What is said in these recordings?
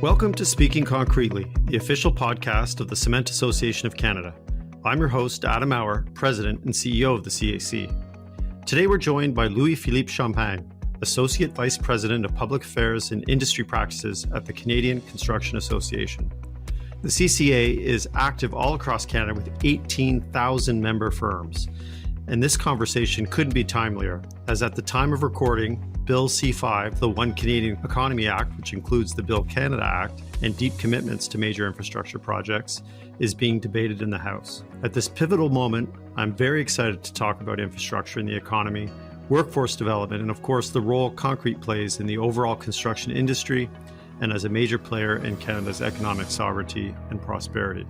Welcome to Speaking Concretely, the official podcast of the Cement Association of Canada. I'm your host, Adam Auer, President and CEO of the CAC. Today we're joined by Louis-Philippe Champagne, Associate Vice President of Public Affairs and Industry Practices at the Canadian Construction Association. The CCA is active all across Canada with 18,000 member firms. And this conversation couldn't be timelier, as at the time of recording, Bill C-5, the One Canadian Economy Act, which includes the Build Canada Act and deep commitments to major infrastructure projects, is being debated in the House. At this pivotal moment, I'm very excited to talk about infrastructure in the economy, workforce development, and of course, the role concrete plays in the overall construction industry and as a major player in Canada's economic sovereignty and prosperity.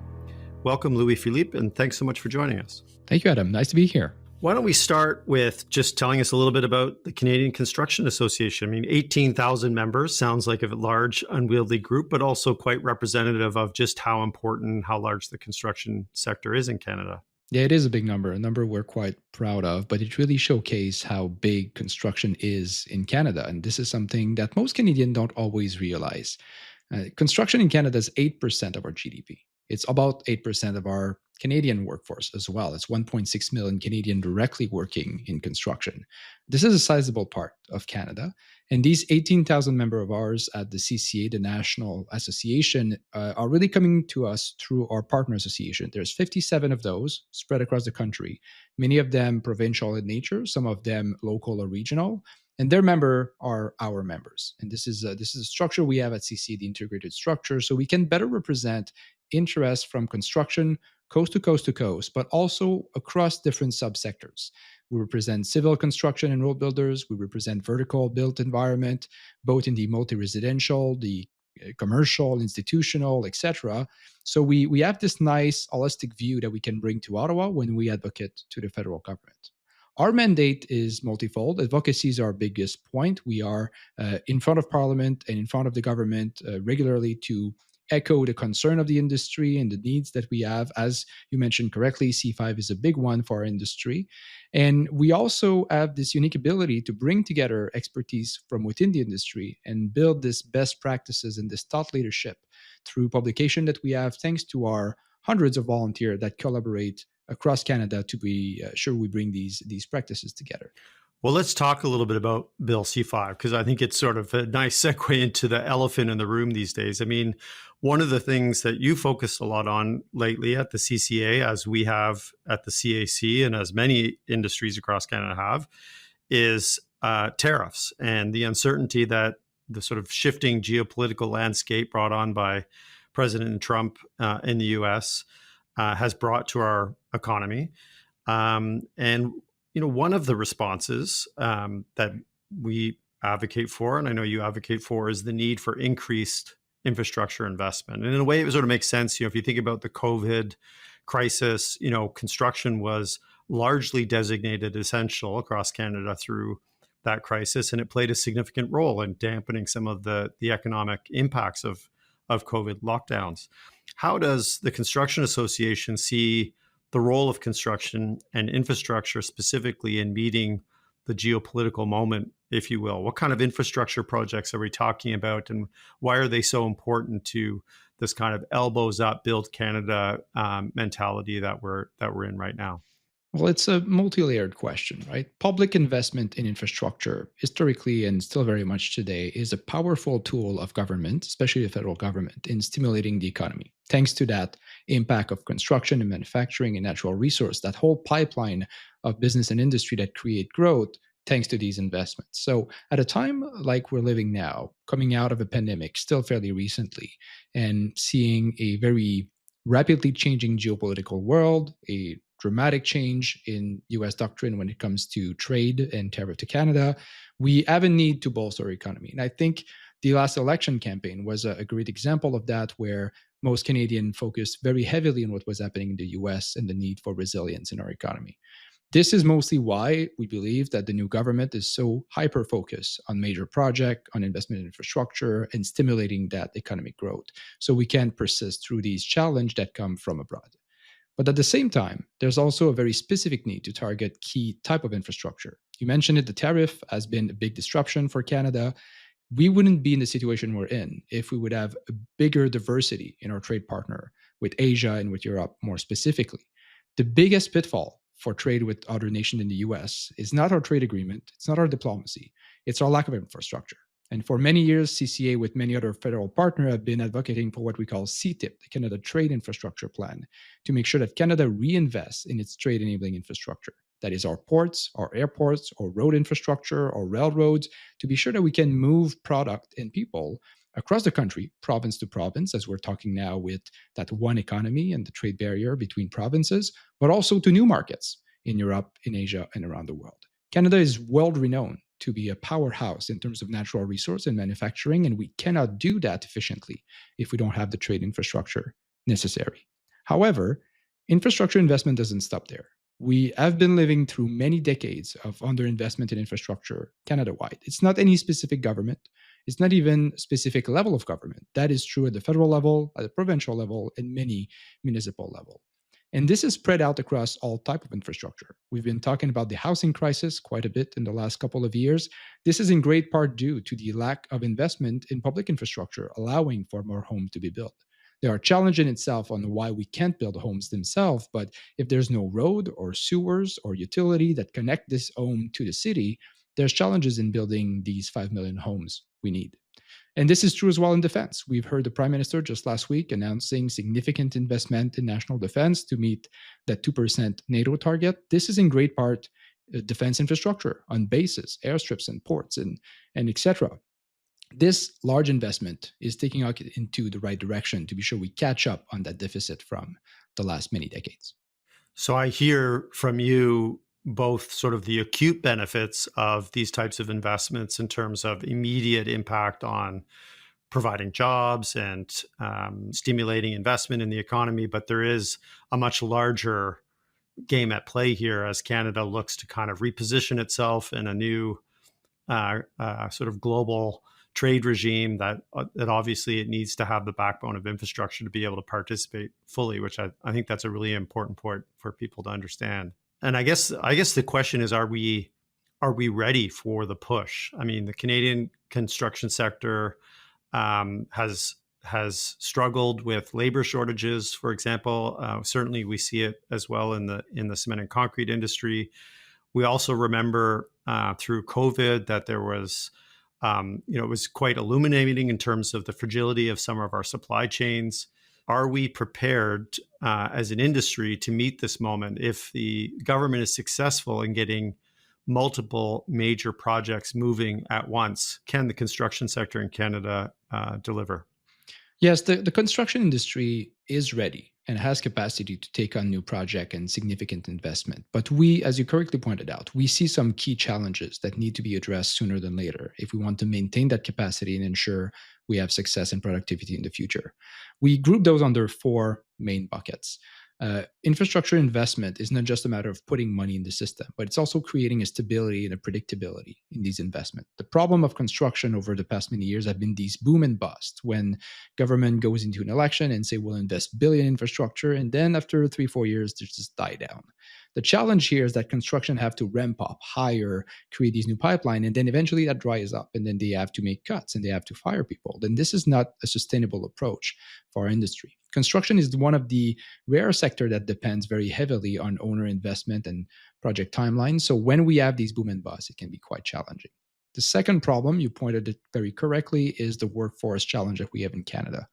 Welcome, Louis-Philippe, and thanks so much for joining us. Thank you, Adam. Nice to be here. Why don't we start with just telling us a little bit about the Canadian Construction Association? I mean, 18,000 members sounds like a large, unwieldy group, but also quite representative of just how important, how large the construction sector is in Canada. Yeah, it is a big number, a number we're quite proud of, but it really showcases how big construction is in Canada. And this is something that most Canadians don't always realize. Construction in Canada is 8% of our GDP. It's about 8% of our Canadian workforce as well. It's 1.6 million Canadian directly working in construction. This is a sizable part of Canada. And these 18,000 members of ours at the CCA, the National Association, are really coming to us through our partner association. There's 57 of those spread across the country, many of them provincial in nature, some of them local or regional. And their members are our members. And this is a structure we have at CCA, the integrated structure, so we can better represent interest from construction coast to coast to coast, but also across different subsectors. We represent civil construction and road builders. We represent vertical built environment, both in the multi-residential, the commercial, institutional, etc. So we have this nice holistic view that we can bring to Ottawa when we advocate to the federal government. Our mandate is multifold. Advocacy is our biggest point. We are in front of Parliament and in front of the government regularly to echo the concern of the industry and the needs that we have. As you mentioned correctly, C5 is a big one for our industry. And we also have this unique ability to bring together expertise from within the industry and build this best practices and this thought leadership through publication that we have, thanks to our hundreds of volunteers that collaborate across Canada to be sure we bring these practices together. Well, let's talk a little bit about Bill C-5, because I think it's sort of a nice segue into the elephant in the room these days. I mean, one of the things that you focused a lot on lately at the CCA, as we have at the CAC and as many industries across Canada have, is tariffs and the uncertainty that the sort of shifting geopolitical landscape brought on by President Trump in the US has brought to our economy. And one of the responses that we advocate for, and I know you advocate for, is the need for increased infrastructure investment. And in a way, it sort of makes sense. If you think about the COVID crisis, construction was largely designated essential across Canada through that crisis, and it played a significant role in dampening some of the economic impacts of COVID lockdowns. How does the Construction Association see the role of construction and infrastructure specifically in meeting the geopolitical moment, if you will? What kind of infrastructure projects are we talking about, and why are they so important to this kind of elbows up, build Canada mentality that we're in right now? Well, it's a multi-layered question, right? Public investment in infrastructure, historically and still very much today, is a powerful tool of government, especially the federal government, in stimulating the economy. Thanks to that impact of construction and manufacturing and natural resource, that whole pipeline of business and industry that create growth, thanks to these investments. So at a time like we're living now, coming out of a pandemic still fairly recently, and seeing a very rapidly changing geopolitical world, a dramatic change in U.S. doctrine when it comes to trade and tariff to Canada, we have a need to bolster our economy. And I think the last election campaign was a great example of that, where most Canadians focused very heavily on what was happening in the U.S. and the need for resilience in our economy. This is mostly why we believe that the new government is so hyper-focused on major projects, on investment in infrastructure, and stimulating that economic growth, so we can persist through these challenges that come from abroad. But at the same time, there's also a very specific need to target key type of infrastructure. You mentioned it, the tariff has been a big disruption for Canada. We wouldn't be in the situation we're in if we would have a bigger diversity in our trade partner with Asia and with Europe more specifically. The biggest pitfall for trade with other nations in the US is not our trade agreement, it's not our diplomacy, it's our lack of infrastructure. And for many years, CCA with many other federal partners have been advocating for what we call CTIP, the Canada Trade Infrastructure Plan, to make sure that Canada reinvests in its trade enabling infrastructure. That is our ports, our airports, our road infrastructure, our railroads, to be sure that we can move product and people across the country, province to province, as we're talking now with that one economy and the trade barrier between provinces, but also to new markets in Europe, in Asia, and around the world. Canada is world renowned to be a powerhouse in terms of natural resource and manufacturing, and we cannot do that efficiently if we don't have the trade infrastructure necessary. However, infrastructure investment doesn't stop there. We have been living through many decades of underinvestment in infrastructure Canada-wide. It's not any specific government. It's not even a specific level of government. That is true at the federal level, at the provincial level, and many municipal level. And this is spread out across all type of infrastructure. We've been talking about the housing crisis quite a bit in the last couple of years. This is in great part due to the lack of investment in public infrastructure, allowing for more homes to be built. There are challenges in itself on why we can't build homes themselves, but if there's no road or sewers or utility that connect this home to the city, there's challenges in building these 5 million homes we need. And this is true as well in defense. We've heard the Prime Minister just last week announcing significant investment in national defense to meet that 2% NATO target. This is in great part defense infrastructure on bases, airstrips, and ports, and etc. This large investment is taking us into the right direction to be sure we catch up on that deficit from the last many decades. So I hear from you both sort of the acute benefits of these types of investments in terms of immediate impact on providing jobs and stimulating investment in the economy, but there is a much larger game at play here as Canada looks to kind of reposition itself in a new sort of global trade regime that obviously it needs to have the backbone of infrastructure to be able to participate fully, which I think that's a really important point for people to understand. And I guess the question is, are we ready for the push? I mean, the Canadian construction sector has struggled with labor shortages, for example. Certainly, we see it as well in the cement and concrete industry. We also remember through COVID that there was, it was quite illuminating in terms of the fragility of some of our supply chains. Are we prepared as an industry to meet this moment? If the government is successful in getting multiple major projects moving at once, can the construction sector in Canada deliver? Yes, the construction industry is ready and has capacity to take on new project and significant investment. But we, as you correctly pointed out, we see some key challenges that need to be addressed sooner than later if we want to maintain that capacity and ensure we have success and productivity in the future. We group those under four main buckets. Infrastructure investment is not just a matter of putting money in the system, but it's also creating a stability and a predictability in these investments. The problem of construction over the past many years have been these boom and bust when government goes into an election and say we'll invest billion in infrastructure, and then after 3-4 years, they just die down. The challenge here is that construction have to ramp up, hire, create these new pipeline, and then eventually that dries up, and then they have to make cuts and they have to fire people. Then this is not a sustainable approach for our industry. Construction is one of the rare sector that depends very heavily on owner investment and project timelines. So when we have these boom and bust, it can be quite challenging. The second problem, you pointed it very correctly, is the workforce challenge that we have in Canada.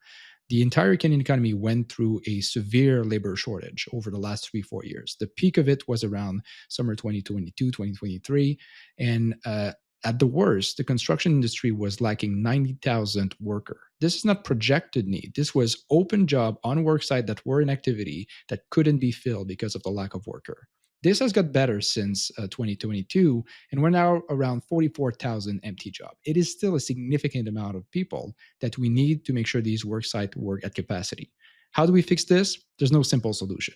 The entire Canadian economy went through a severe labor shortage over the last 3-4 years. The peak of it was around summer 2022, 2023. And at the worst, the construction industry was lacking 90,000 workers. This is not projected need. This was open job on work site that were in activity that couldn't be filled because of the lack of worker. This has got better since 2022, and we're now around 44,000 empty jobs. It is still a significant amount of people that we need to make sure these work sites work at capacity. How do we fix this? There's no simple solution.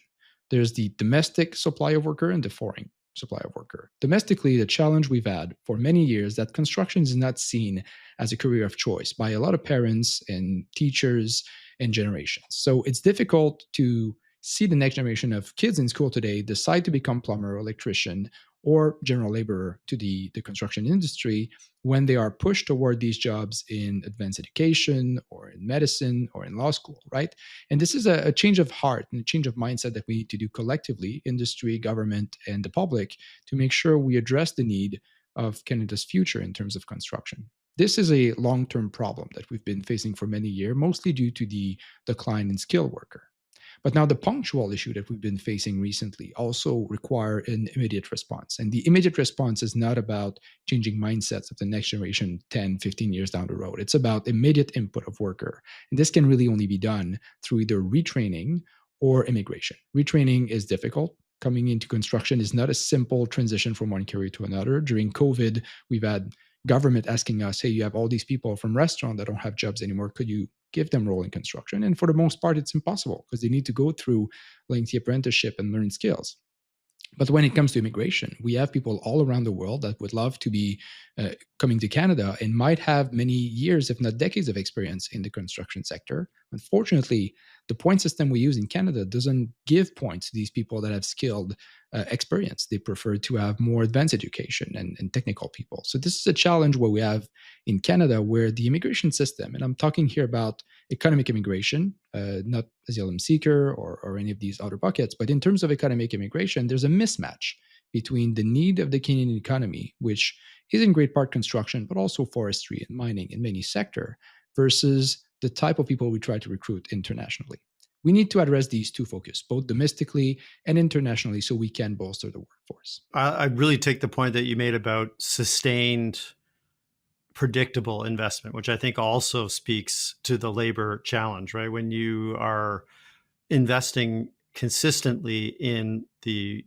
There's the domestic supply of worker and the foreign supply of worker. Domestically, the challenge we've had for many years that construction is not seen as a career of choice by a lot of parents and teachers and generations. So it's difficult to see the next generation of kids in school today decide to become plumber or electrician or general laborer to the construction industry when they are pushed toward these jobs in advanced education or in medicine or in law school, right? And this is a change of heart and a change of mindset that we need to do collectively, industry, government, and the public, to make sure we address the need of Canada's future in terms of construction. This is a long term problem that we've been facing for many years, mostly due to the decline in skilled worker. But now the punctual issue that we've been facing recently also require an immediate response. And the immediate response is not about changing mindsets of the next generation 10, 15 years down the road. It's about immediate input of worker. And this can really only be done through either retraining or immigration. Retraining is difficult. Coming into construction is not a simple transition from one career to another. During COVID, we've had government asking us, hey, you have all these people from restaurant that don't have jobs anymore. Could you give them role in construction? And for the most part, it's impossible because they need to go through lengthy apprenticeship and learn skills. But when it comes to immigration, we have people all around the world that would love to be coming to Canada and might have many years, if not decades, of experience in the construction sector. Unfortunately, the point system we use in Canada doesn't give points to these people that have skilled experience. They prefer to have more advanced education and technical people. So this is a challenge where we have in Canada, where the immigration system, and I'm talking here about economic immigration, not asylum seeker or any of these other buckets, but in terms of economic immigration, there's a mismatch between the need of the Canadian economy, which is in great part construction, but also forestry and mining in many sectors, versus the type of people we try to recruit internationally. We need to address these two focus, both domestically and internationally, so we can bolster the workforce. I really take the point that you made about sustained, predictable investment, which I think also speaks to the labor challenge, right? When you are investing consistently in the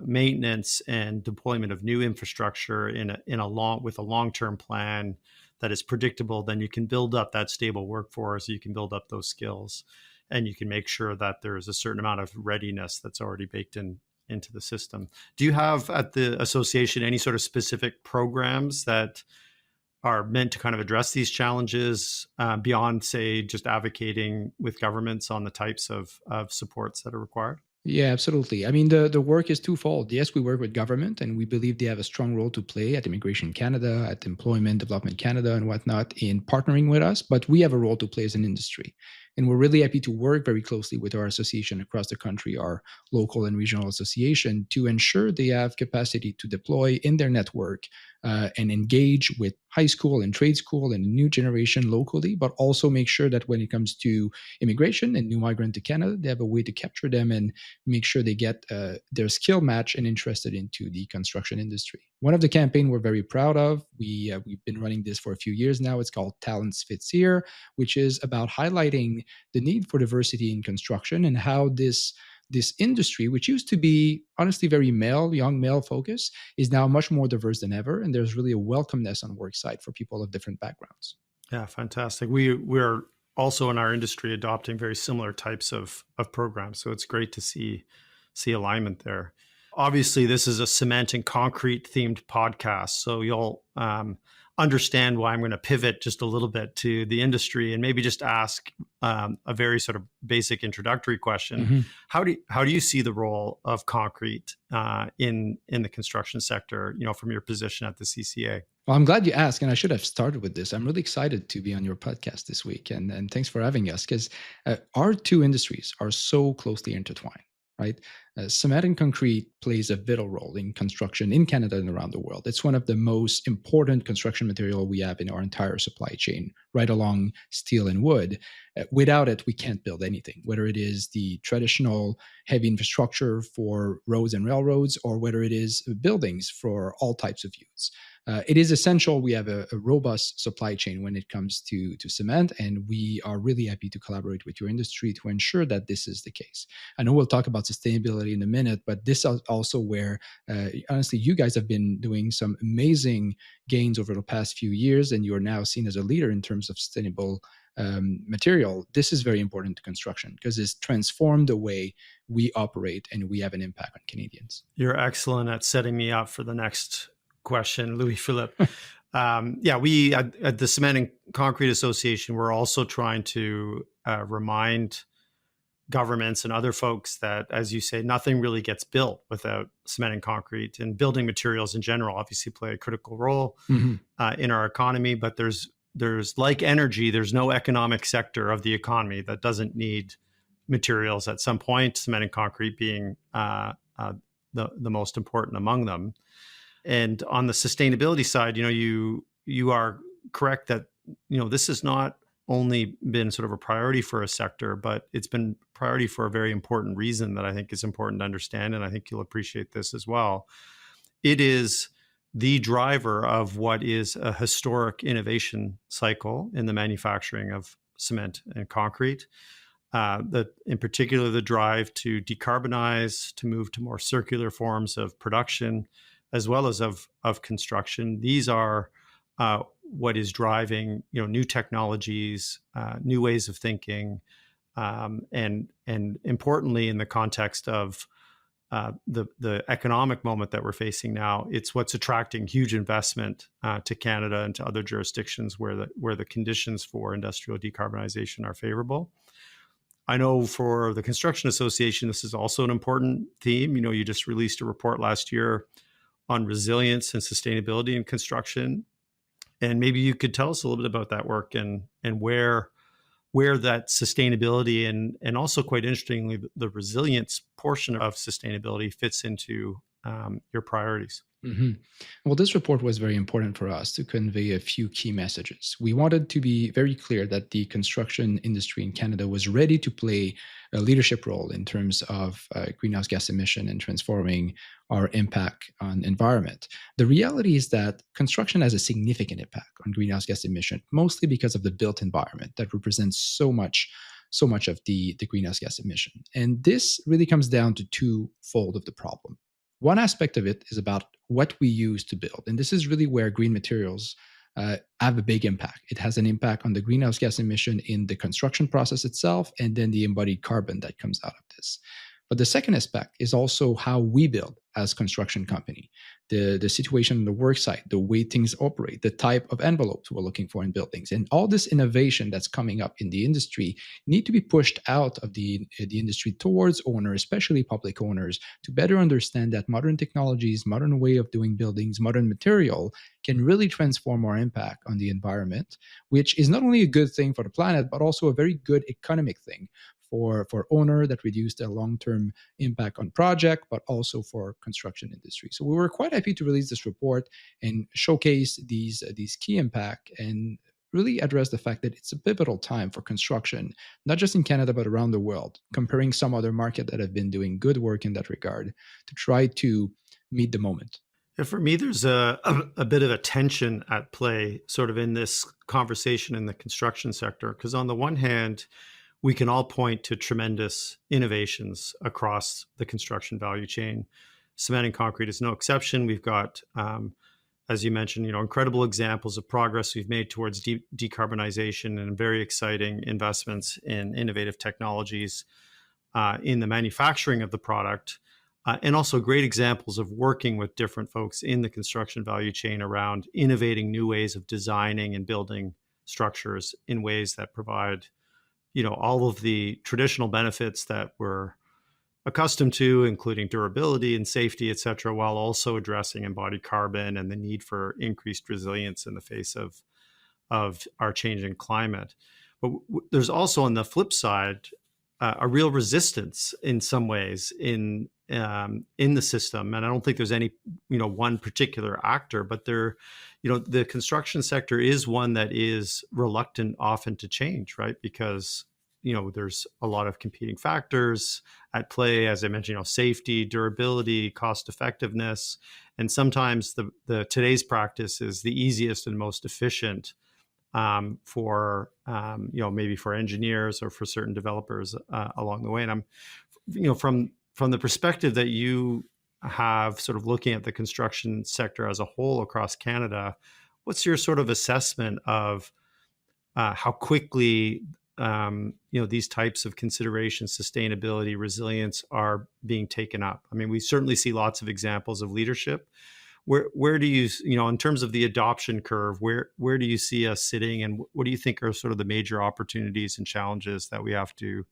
maintenance and deployment of new infrastructure in a long-term plan that is predictable, then you can build up that stable workforce. You can build up those skills, and you can make sure that there is a certain amount of readiness that's already baked into the system. Do you have at the association any sort of specific programs that are meant to kind of address these challenges beyond, say, just advocating with governments on the types of supports that are required? Yeah, absolutely. I mean, the work is twofold. Yes, we work with government, and we believe they have a strong role to play at Immigration Canada, at Employment Development Canada, and whatnot in partnering with us. But we have a role to play as an industry. And we're really happy to work very closely with our association across the country, our local and regional association, to ensure they have capacity to deploy in their network and engage with high school and trade school and new generation locally, but also make sure that when it comes to immigration and new migrant to Canada, they have a way to capture them and make sure they get their skill match and interested into the construction industry. One of the campaign we're very proud of, we've been running this for a few years now. It's called Talents Fits Here, which is about highlighting the need for diversity in construction and how this industry, which used to be honestly very young male focused, is now much more diverse than ever. And there's really a welcomeness on work site for people of different backgrounds. Yeah, fantastic. We're also in our industry adopting very similar types of programs. So it's great to see alignment there. Obviously, this is a cement and concrete themed podcast. So you'll understand why I'm going to pivot just a little bit to the industry and maybe just ask a very sort of basic introductory question. Mm-hmm. How do you see the role of concrete in the construction sector, from your position at the CCA? Well, I'm glad you asked, and I should have started with this. I'm really excited to be on your podcast this week, and thanks for having us, because our two industries are so closely intertwined, right? Cement and concrete plays a vital role in construction in Canada and around the world. It's one of the most important construction material we have in our entire supply chain, right along steel and wood. Without it, we can't build anything, whether it is the traditional heavy infrastructure for roads and railroads, or whether it is buildings for all types of use. It is essential we have a robust supply chain when it comes to cement, and we are really happy to collaborate with your industry to ensure that this is the case. I know we'll talk about sustainability in a minute, but this is also where, honestly, you guys have been doing some amazing gains over the past few years, and you are now seen as a leader in terms of sustainable material. This is very important to construction because it's transformed the way we operate, and we have an impact on Canadians. You're excellent at setting me up for the next question, Louis-Philippe. We at the Cement and Concrete Association, we're also trying to remind governments and other folks that, as you say, nothing really gets built without cement and concrete, and building materials in general obviously play a critical role Mhm. in our economy. But there's like energy, there's no economic sector of the economy that doesn't need materials at some point, cement and concrete being the most important among them. And on the sustainability side, you are correct that this has not only been sort of a priority for a sector, but it's been a priority for a very important reason that I think is important to understand, and I think you'll appreciate this as well. It is the driver of what is a historic innovation cycle in the manufacturing of cement and concrete. In particular, the drive to decarbonize, to move to more circular forms of production, as well as of construction. These are what is driving new technologies, new ways of thinking, and importantly, in the context of the economic moment that we're facing now, it's what's attracting huge investment to Canada and to other jurisdictions where the conditions for industrial decarbonization are favorable. I know for the Construction Association, this is also an important theme. You just released a report last year on resilience and sustainability in construction, and maybe you could tell us a little bit about that work and where that sustainability and also, quite interestingly, the resilience portion of sustainability fits into your priorities. hmm Well, this report was very important for us to convey a few key messages. We wanted to be very clear that the construction industry in Canada was ready to play a leadership role in terms of greenhouse gas emission and transforming our impact on environment. The reality is that construction has a significant impact on greenhouse gas emission, mostly because of the built environment that represents so much of the greenhouse gas emission. And this really comes down to twofold of the problem. One aspect of it is about what we use to build. And this is really where green materials have a big impact. It has an impact on the greenhouse gas emission in the construction process itself, and then the embodied carbon that comes out of this. But the second aspect is also how we build as construction company, the situation on the work site, the way things operate, the type of envelopes we're looking for in buildings, and all this innovation that's coming up in the industry need to be pushed out of the industry towards owners, especially public owners, to better understand that modern technologies, modern way of doing buildings, modern material can really transform our impact on the environment, which is not only a good thing for the planet, but also a very good economic thing for owner that reduce their long-term impact on project, but also for construction industry. So we were quite happy to release this report and showcase these key impact and really address the fact that it's a pivotal time for construction, not just in Canada, but around the world, comparing some other market that have been doing good work in that regard to try to meet the moment. Yeah, for me, there's a bit of a tension at play sort of in this conversation in the construction sector. Because on the one hand, we can all point to tremendous innovations across the construction value chain. Cement and concrete is no exception. We've got, as you mentioned, incredible examples of progress we've made towards decarbonization and very exciting investments in innovative technologies in the manufacturing of the product. And also great examples of working with different folks in the construction value chain around innovating new ways of designing and building structures in ways that provide all of the traditional benefits that we're accustomed to, including durability and safety, et cetera, while also addressing embodied carbon and the need for increased resilience in the face of our changing climate. But there's also, on the flip side, a real resistance in some ways in the system, and I don't think there's any one particular actor, but the construction sector is one that is reluctant often to change, right? Because there's a lot of competing factors at play, as I mentioned, safety, durability, cost effectiveness, and sometimes the today's practice is the easiest and most efficient for maybe for engineers or for certain developers along the way. And I'm from the perspective that you have, sort of looking at the construction sector as a whole across Canada, what's your sort of assessment of how quickly these types of considerations, sustainability, resilience, are being taken up? I mean, we certainly see lots of examples of leadership. Where do you, in terms of the adoption curve, where do you see us sitting, and what do you think are sort of the major opportunities and challenges that we have to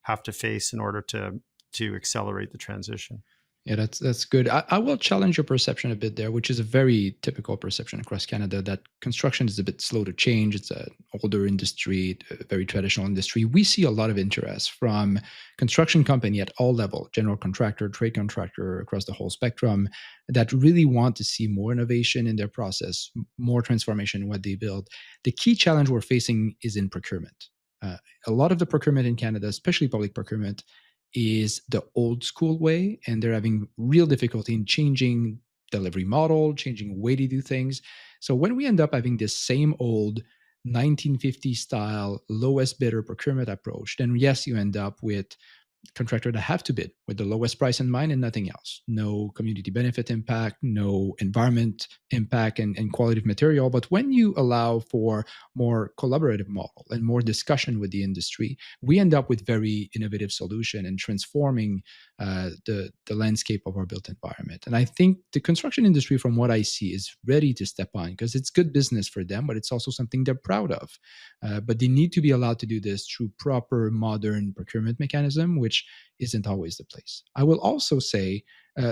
have to face in order to accelerate the transition. Yeah, that's good. I will challenge your perception a bit there, which is a very typical perception across Canada, that construction is a bit slow to change. It's an older industry, a very traditional industry. We see a lot of interest from construction company at all level, general contractor, trade contractor, across the whole spectrum, that really want to see more innovation in their process, more transformation in what they build. The key challenge we're facing is in procurement. Uh, a lot of the procurement in Canada, especially public procurement, is the old school way, and they're having real difficulty in changing delivery model, changing way to do things. So when we end up having this same old 1950 style lowest bidder procurement approach, then yes, you end up with contractor that have to bid with the lowest price in mind and nothing else. No community benefit impact, no environment impact and quality of material. But when you allow for more collaborative model and more discussion with the industry, we end up with very innovative solution and transforming the landscape of our built environment. And I think the construction industry, from what I see, is ready to step on because it's good business for them, but it's also something they're proud of. But they need to be allowed to do this through proper modern procurement mechanism, which isn't always the place. I will also say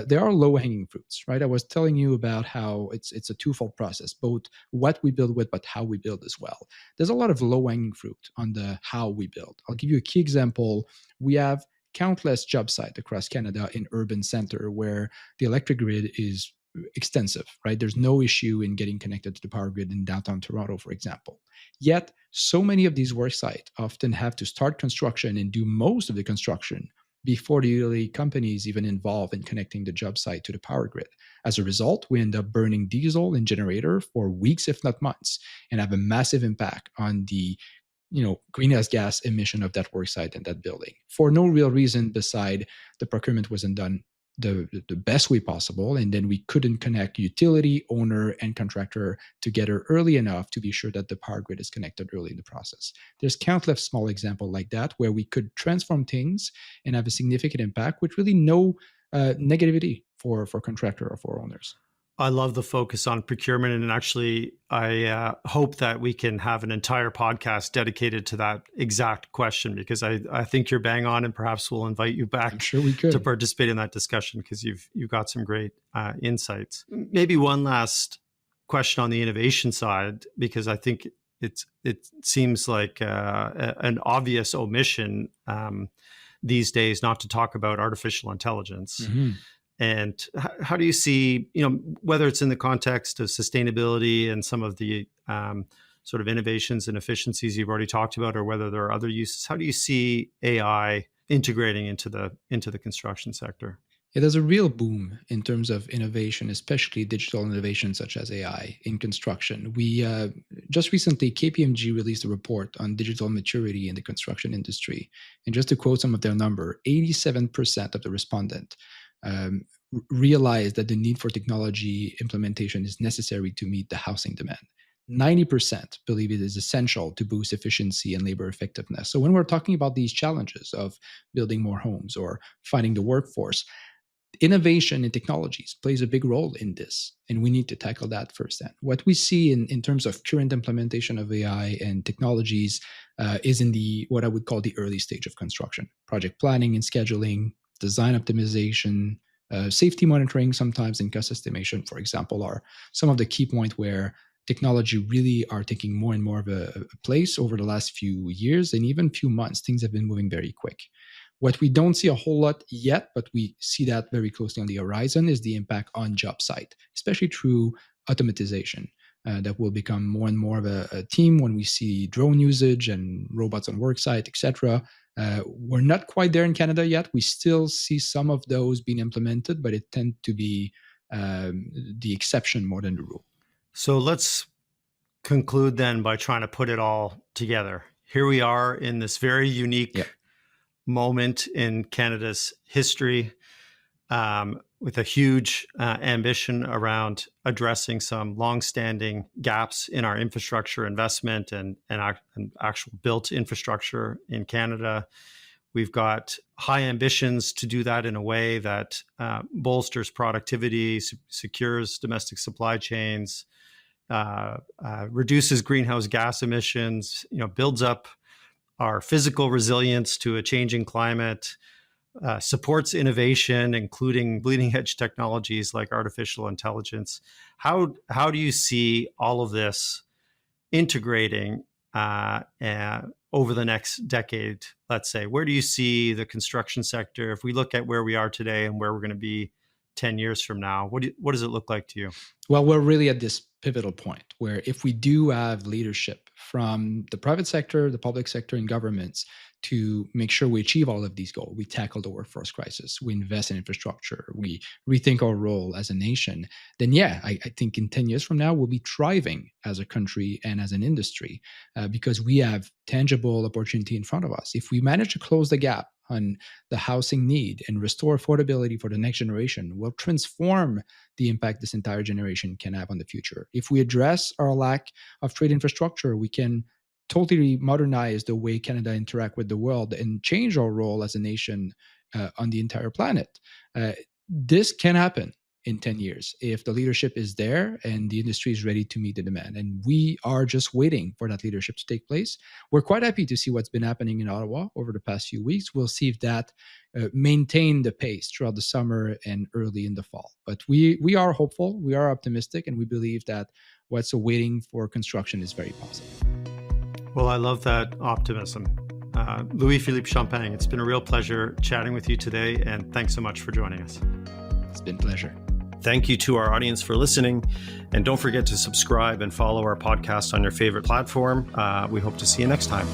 there are low-hanging fruits, right? I was telling you about how it's a twofold process, both what we build with, but how we build as well. There's a lot of low-hanging fruit on the how we build. I'll give you a key example. We have countless job sites across Canada in urban center where the electric grid is extensive, right? There's no issue in getting connected to the power grid in downtown Toronto, for example. Yet, so many of these work sites often have to start construction and do most of the construction before the utility companies even involved in connecting the job site to the power grid. As a result, we end up burning diesel and generator for weeks, if not months, and have a massive impact on the greenhouse gas emission of that work site and that building for no real reason beside the procurement wasn't done the best way possible, and then we couldn't connect utility owner and contractor together early enough to be sure that the power grid is connected early in the process. There's countless small examples like that where we could transform things and have a significant impact with really no negativity for contractor or for owners. I love the focus on procurement. And actually, I hope that we can have an entire podcast dedicated to that exact question, because I think you're bang on, and perhaps we'll invite you back. I'm sure we could to participate in that discussion, because you've got some great insights. Maybe one last question on the innovation side, because I think it seems like an obvious omission these days not to talk about artificial intelligence. Mm-hmm. And how do you see, whether it's in the context of sustainability and some of the sort of innovations and efficiencies you've already talked about, or whether there are other uses, how do you see AI integrating into the construction sector? Yeah, there's a real boom in terms of innovation, especially digital innovation such as AI in construction. We just recently, KPMG released a report on digital maturity in the construction industry. And just to quote some of their number, 87% of the respondents realize that the need for technology implementation is necessary to meet the housing demand. 90% believe it is essential to boost efficiency and labor effectiveness. So when we're talking about these challenges of building more homes or finding the workforce, innovation in technologies plays a big role in this, and we need to tackle that firsthand. What we see in terms of current implementation of AI and technologies is in what I would call the early stage of construction. Project planning and scheduling, design optimization, safety monitoring, sometimes in cost estimation, for example, are some of the key points where technology really are taking more and more of a place over the last few years and even few months. Things have been moving very quick. What we don't see a whole lot yet, but we see that very closely on the horizon, is the impact on job site, especially through automatization. That will become more and more of a theme when we see drone usage and robots on work site, etc. We're not quite there in Canada yet. We still see some of those being implemented, but it tends to be the exception more than the rule. So let's conclude then by trying to put it all together. Here we are in this very unique moment in Canada's history, with a huge ambition around addressing some longstanding gaps in our infrastructure investment and actual built infrastructure in Canada. We've got high ambitions to do that in a way that bolsters productivity, secures domestic supply chains, reduces greenhouse gas emissions, builds up our physical resilience to a changing climate, supports innovation, including bleeding edge technologies like artificial intelligence. How do you see all of this integrating over the next decade, let's say? Where do you see the construction sector, if we look at where we are today and where we're going to be 10 years from now? What does it look like to you? Well, we're really at this pivotal point where if we do have leadership from the private sector, the public sector, and governments to make sure we achieve all of these goals, we tackle the workforce crisis, we invest in infrastructure, we rethink our role as a nation, then yeah, I think in 10 years from now, we'll be thriving as a country and as an industry because we have tangible opportunity in front of us. If we manage to close the gap on the housing need and restore affordability for the next generation, will transform the impact this entire generation can have on the future. If we address our lack of trade infrastructure, we can totally modernize the way Canada interact with the world and change our role as a nation on the entire planet. This can happen in 10 years if the leadership is there and the industry is ready to meet the demand. And we are just waiting for that leadership to take place. We're quite happy to see what's been happening in Ottawa over the past few weeks. We'll see if that maintain the pace throughout the summer and early in the fall. But we are hopeful, we are optimistic, and we believe that what's awaiting for construction is very positive. Well, I love that optimism. Louis-Philippe Champagne, it's been a real pleasure chatting with you today, and thanks so much for joining us. It's been a pleasure. Thank you to our audience for listening. And don't forget to subscribe and follow our podcast on your favorite platform. We hope to see you next time.